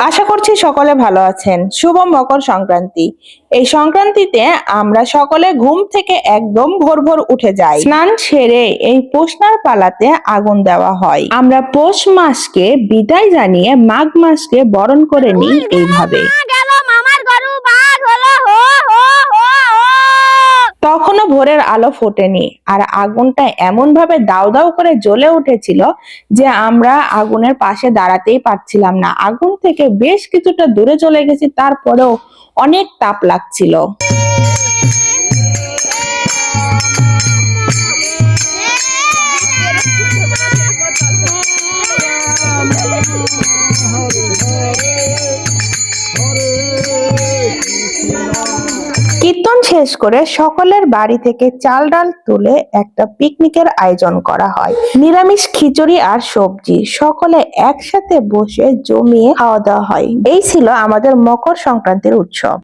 আশা করছি সকলে ভালো আছেন। শুভ মকর সংক্রান্তি। এই সংক্রান্তিতে আমরা সকলে ঘুম থেকে একদম ভোর ভোর উঠে যাই। স্নান সেরে এই পোষনার পালাতে আগুন দেওয়া হয়। আমরা পৌষ মাসকে বিদায় জানিয়ে মাঘ মাসকে বরণ করে নিই এইভাবে। তখনও ভোরের আলো ফোটেনি, আর আগুনটা এমন ভাবে দাউ দাউ করে জ্বলে উঠেছিল যে আমরা আগুনের পাশে দাঁড়াতেই পারছিলাম না। আগুন থেকে বেশ কিছুটা দূরে চলে গেছি, তারপরেও অনেক তাপ লাগছিল। কীর্তন শেষ করে সকলের বাড়ি থেকে চাল ডাল তুলে একটা পিকনিকের আয়োজন করা হয়। নিরামিষ খিচুড়ি আর সবজি সকলে একসাথে বসে জমিয়ে খাওয়া দাওয়া হয়। এই ছিল আমাদের মকর সংক্রান্তির উৎসব।